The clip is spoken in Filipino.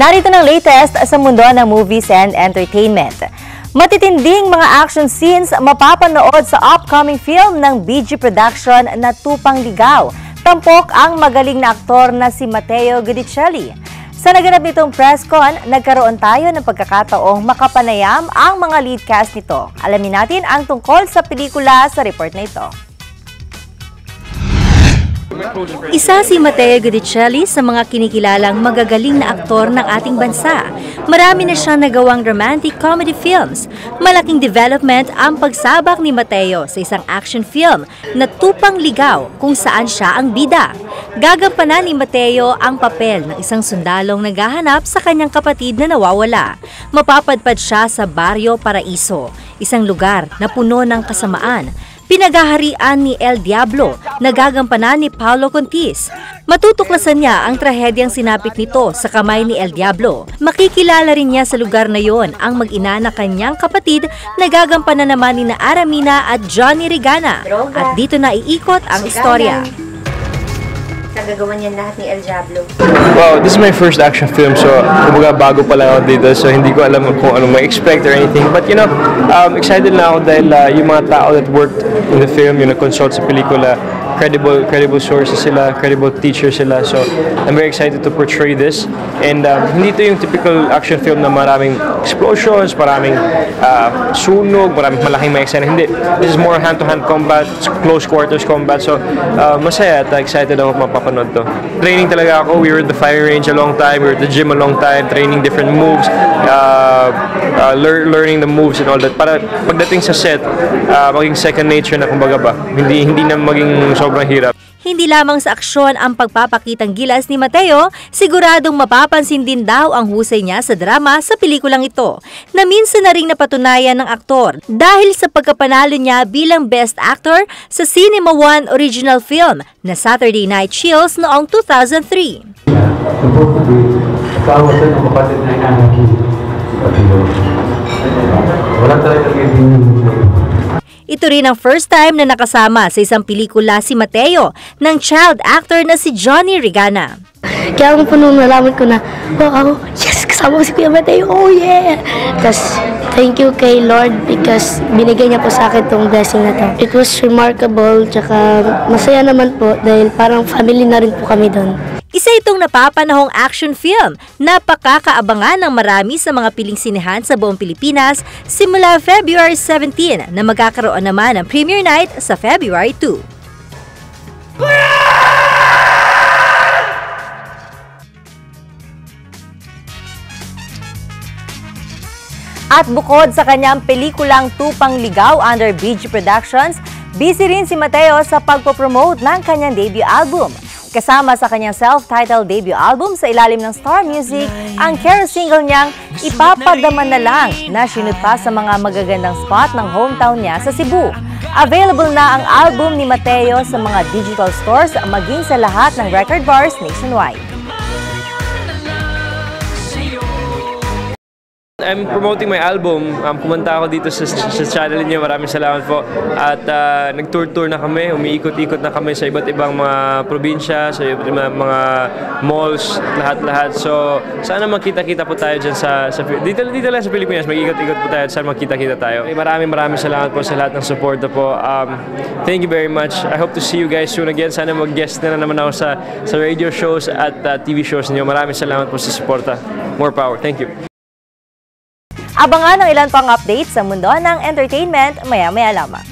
Narito ng latest sa mundo ng movies and entertainment. Matitinding mga action scenes mapapanood sa upcoming film ng BG Production na Tupang Ligaw. Tampok ang magaling na aktor na si Mateo Guidicelli. Sa naganap nitong press con, nagkaroon tayo ng pagkakataong makapanayam ang mga lead cast nito. Alamin natin ang tungkol sa pelikula sa report na ito. Isa si Mateo Guidicelli sa mga kinikilalang magagaling na aktor ng ating bansa. Marami na siyang nagawang romantic comedy films. Malaking development ang pagsabak ni Mateo sa isang action film na Tupang Ligaw kung saan siya ang bida. Gagampanan ni Mateo ang papel ng isang sundalong naghahanap sa kanyang kapatid na nawawala. Mapapadpad siya sa Barrio Paraiso, isang lugar na puno ng kasamaan. Pinaghaharian ni El Diablo, nagagampanan ni Paolo Contis. Matutuklasan niya ang trahedyang sinapit nito sa kamay ni El Diablo. Makikilala rin niya sa lugar na yon ang mag-ina na kanyang kapatid, nagagampanan naman ni Aramina at Johnny Regana. At dito na iikot ang istorya. Nagagawa niya lahat ni El Diablo. Wow, this is my first action film, so kumbaga bago pa lang ako dito, so hindi ko alam kung ano ma-expect or anything. But you know, excited na ako dahil yung mga tao that worked in the film, yung nag-consult sa pelikula, credible sources sila, credible teachers sila. So I'm very excited to portray this. And hindi ito yung typical action film na maraming explosions, maraming sunog, maraming malaking ma-eksena. Hindi. This is more hand-to-hand combat, close quarters combat. So masaya at excited ako mapapanood to. Training talaga ako. We were at the fire range a long time. We were at the gym a long time, training different moves, learning the moves and all that. Para pagdating sa set, maging second nature na kumbaga ba. Hindi na maging sobrang hirap. Hindi lamang sa aksyon ang pagpapakitang gilas ni Mateo, siguradong mapapansin din daw ang husay niya sa drama sa pelikulang ito, na minsan na ring napatunayan ng aktor dahil sa pagkapanalo niya bilang Best Actor sa Cinema One original film na Saturday Night Chills noong 2003. Ito rin ang first time na nakasama sa isang pelikula si Mateo ng child actor na si Johnny Regana. Kaya po nung nalaman ko na, ako, yes, kasama ko si Kuya Mateo, oh yeah! Tapos, thank you kay Lord because binigay niya po sa akin tong blessing na to. It was remarkable, tsaka masaya naman po dahil parang family na rin po kami doon. Isa itong napapanahong action film na pakakaabangan ng marami sa mga piling sinehan sa buong Pilipinas simula February 17 na magkakaroon naman ng premiere night sa February 2. At bukod sa kanyang pelikulang Tupang Ligaw under BG Productions, busy rin si Mateo sa pagpopromote ng kanyang debut album. Kasama sa kanyang self-titled debut album sa ilalim ng Star Music, ang care single niyang Ipapadaman na Lang na sinut pa sa mga magagandang spot ng hometown niya sa Cebu. Available na ang album ni Mateo sa mga digital stores maging sa lahat ng record bars nationwide. I'm promoting my album. Pumunta ako dito sa channel niyo. Maraming salamat po. At nag-tour na kami. Umiikot-ikot na kami sa iba't ibang mga probinsya, sa iba't ibang mga malls, lahat-lahat. So, sana magkita-kita po tayo dyan dito lang sa Pilipinas. Mag-ikot-ikot po tayo at sana magkita-kita tayo. Maraming salamat po sa lahat ng suporta po. Thank you very much. I hope to see you guys soon again. Sana mag-guest na naman ako sa radio shows at TV shows niyo. Maraming salamat po sa suporta. More power. Thank you. Abangan ang ilan pang updates sa mundo ng entertainment maya-maya lamang.